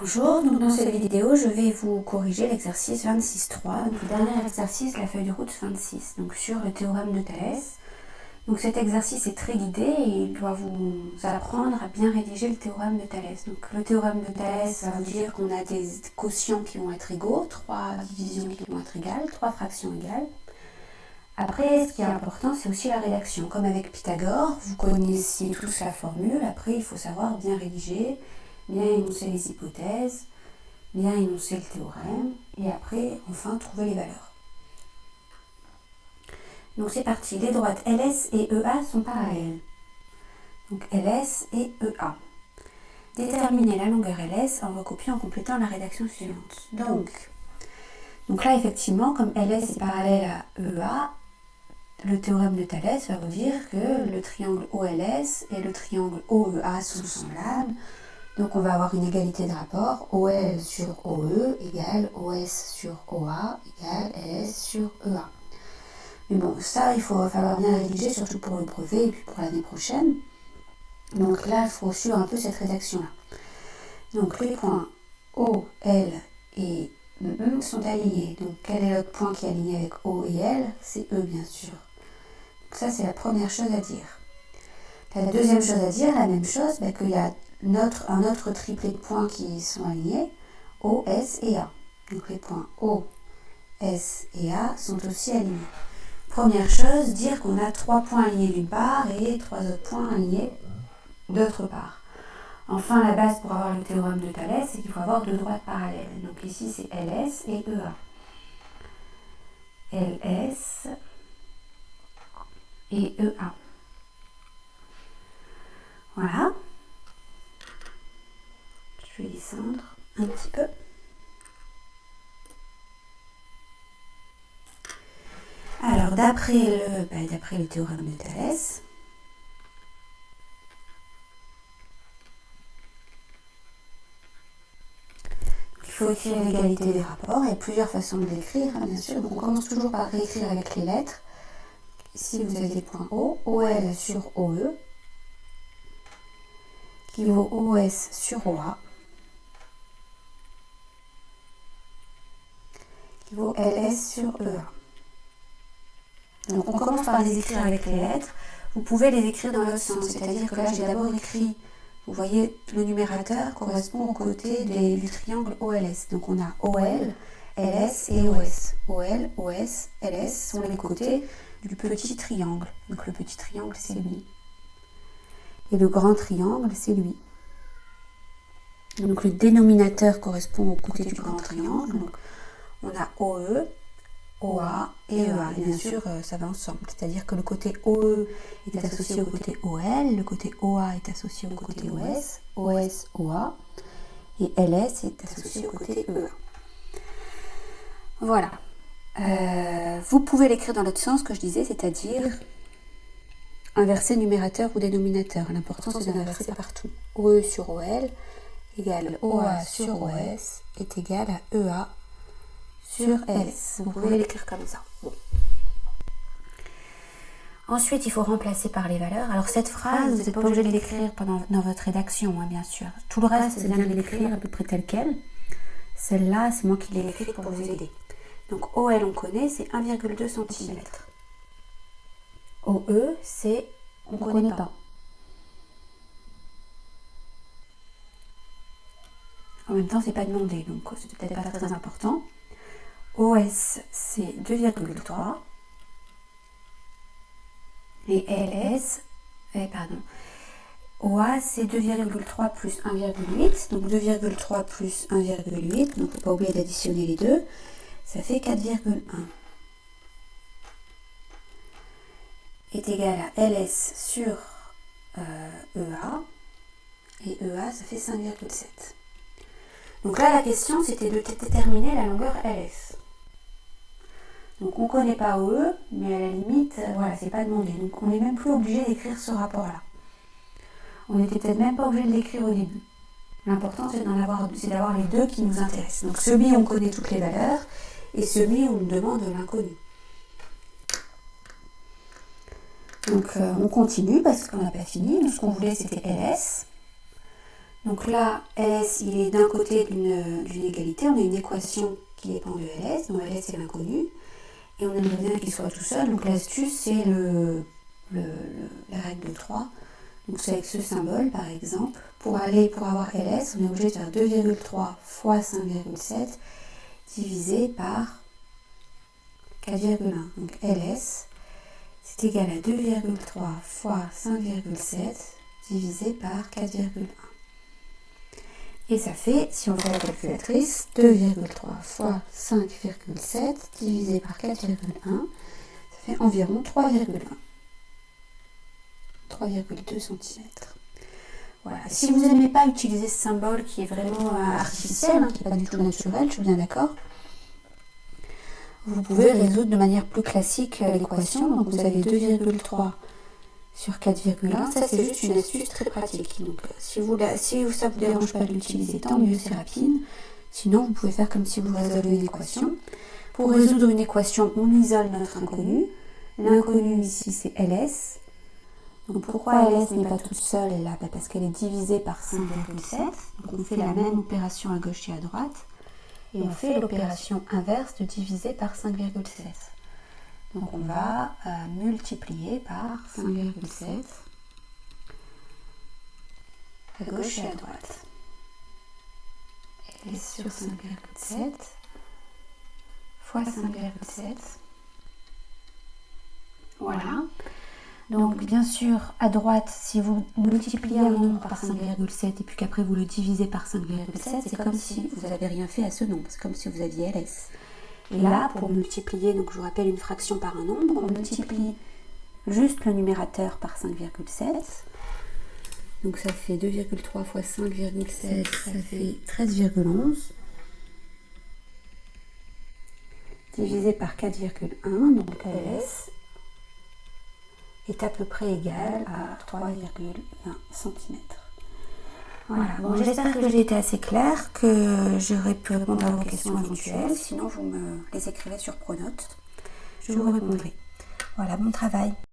Bonjour, donc dans cette vidéo, je vais vous corriger l'exercice 26.3, donc le dernier exercice, la feuille de route 26, donc sur le théorème de Thalès. Donc cet exercice est très guidé et il doit vous apprendre à bien rédiger le théorème de Thalès. Donc le théorème de Thalès va vous dire qu'on a des quotients qui vont être égaux, 3 divisions qui vont être égales, 3 fractions égales. Après, ce qui est important, c'est aussi la rédaction. Comme avec Pythagore, vous connaissez tous la formule, après il faut savoir bien rédiger, bien énoncer les hypothèses, bien énoncer le théorème, et après, enfin, trouver les valeurs. Donc c'est parti, les droites LS et EA sont parallèles. Donc LS et EA. Déterminer la longueur LS en recopiant, en complétant la rédaction suivante. Donc là, effectivement, comme LS est parallèle à EA, le théorème de Thalès va vous dire que le triangle OLS et le triangle OEA sont semblables. Donc on va avoir une égalité de rapport, OL sur OE égale OS sur OA égale LS sur EA. Mais bon, ça, il va falloir bien rédiger, surtout pour le brevet et puis pour l'année prochaine. Donc là, il faut suivre un peu cette rédaction-là. Donc les points O, L et E sont alignés. Donc quel est l'autre point qui est aligné avec O et L? C'est E, bien sûr. Donc ça, c'est la première chose à dire. La deuxième chose à dire, la même chose, qu'il y a un autre triplet de points qui sont alignés, O, S et A. Donc les points O, S et A sont aussi alignés. Première chose, dire qu'on a 3 points alignés d'une part et 3 autres points alignés d'autre part. Enfin, la base pour avoir le théorème de Thalès, c'est qu'il faut avoir deux droites parallèles. Donc ici, c'est LS et EA. LS et EA. Voilà. Je vais descendre un petit peu. Alors, d'après le théorème de Thalès, il faut écrire l'égalité des rapports. Il y a plusieurs façons de l'écrire, bien sûr. Donc, on commence toujours par réécrire avec les lettres. Ici, vous avez des points O, OL sur OE, qui vaut OS sur OA, qui vaut LS sur EA. Donc on commence par les écrire avec les lettres. Vous pouvez les écrire dans l'autre sens, c'est-à-dire que là j'ai d'abord écrit, vous voyez, le numérateur correspond aux côtés du triangle OLS. Donc on a OL, LS et OS. OL, OS, LS sont les côtés du petit triangle. Donc le petit triangle c'est lui. Et le grand triangle c'est lui. Donc le dénominateur correspond aux côtés du grand triangle. Donc on a OE, OA et EA. Et bien sûr, ça va ensemble. C'est-à-dire que le côté OE est associé au côté OL, le côté OA est associé au côté OS, OS, OA, et LS est associé au côté EA. Voilà. Vous pouvez l'écrire dans l'autre sens que je disais, c'est-à-dire inverser numérateur ou dénominateur. L'important, c'est d'inverser partout. OE sur OL égale OA sur OS est égal à EA sur LS. Vous pouvez l'écrire comme ça. Bon. Ensuite, il faut remplacer par les valeurs. Alors cette phrase, vous n'êtes pas obligé de l'écrire dans votre rédaction, hein, bien sûr. Tout le reste, c'est bien de l'écrire à peu près tel quel. Celle-là, c'est moi qui l'ai écrite pour vous aider. Donc OL, on connaît, c'est 1,2 cm. OE, c'est on ne connaît pas. En même temps, c'est pas demandé, donc c'est peut-être pas très important. OS, c'est 2,3. Et LS, OA, c'est 2,3 plus 1,8. Donc 2,3 plus 1,8, donc il ne faut pas oublier d'additionner les deux. Ça fait 4,1. Est égal à LS sur EA. Et EA, ça fait 5,7. Donc là, la question, c'était de déterminer la longueur LS. Donc on ne connaît pas OE, mais à la limite, voilà, c'est pas demandé. Donc on n'est même plus obligé d'écrire ce rapport-là. On n'était peut-être même pas obligé de l'écrire au début. L'important, c'est d'avoir les deux qui nous intéressent. Donc celui où on connaît toutes les valeurs, et celui où on demande l'inconnu. Donc on continue, parce qu'on n'a pas fini. Nous, ce qu'on voulait, c'était LS. Donc là, LS, il est d'un côté d'une égalité. On a une équation qui dépend de LS, dont LS est l'inconnu. Et on aimerait bien qu'il soit tout seul. Donc l'astuce, c'est la règle de 3. Donc c'est avec ce symbole, par exemple. Pour avoir LS, on est obligé de faire 2,3 fois 5,7 divisé par 4,1. Donc LS, c'est égal à 2,3 fois 5,7 divisé par 4,1. Et ça fait, si on fait la calculatrice, 2,3 fois 5,7 divisé par 4,1, ça fait environ 3,2 cm. Voilà. Si vous n'aimez pas utiliser ce symbole qui est vraiment artificiel, qui n'est pas du tout naturel, je suis bien d'accord, vous pouvez résoudre de manière plus classique l'équation. Donc vous avez 2,3 sur 4,1, ça c'est juste une astuce très pratique. Donc si ça ne vous dérange pas de l'utiliser, tant mieux, c'est rapide. Sinon vous pouvez faire comme si vous résolvez une équation. Pour résoudre une équation, on isole notre inconnu. L'inconnu ici c'est LS. Donc pourquoi LS n'est pas toute seule là? Parce qu'elle est divisée par 5,7. Donc on fait la même opération à gauche et à droite. Et on fait l'opération inverse de diviser par 5,7. Donc on va multiplier par 5,7 à gauche et à droite. Et sur 5,7 fois 5,7. Voilà. Donc bien sûr, à droite, si vous multipliez un nombre par 5,7 et puis qu'après vous le divisez par 5,7, c'est comme si vous n'avez rien fait à ce nombre. C'est comme si vous aviez LS. Et là, pour multiplier, donc je vous rappelle une fraction par un nombre, on multiplie juste le numérateur par 5,7. Donc ça fait 2,3 fois 5,7, ça fait 13,11. Divisé par 4,1, donc LS est à peu près égal à 3,20 cm. Voilà, bon, j'espère que j'ai été assez claire, que j'aurai pu répondre à vos questions éventuelles. Sinon, vous me les écrivez sur Pronote. Je vous répondrai. Voilà, bon travail.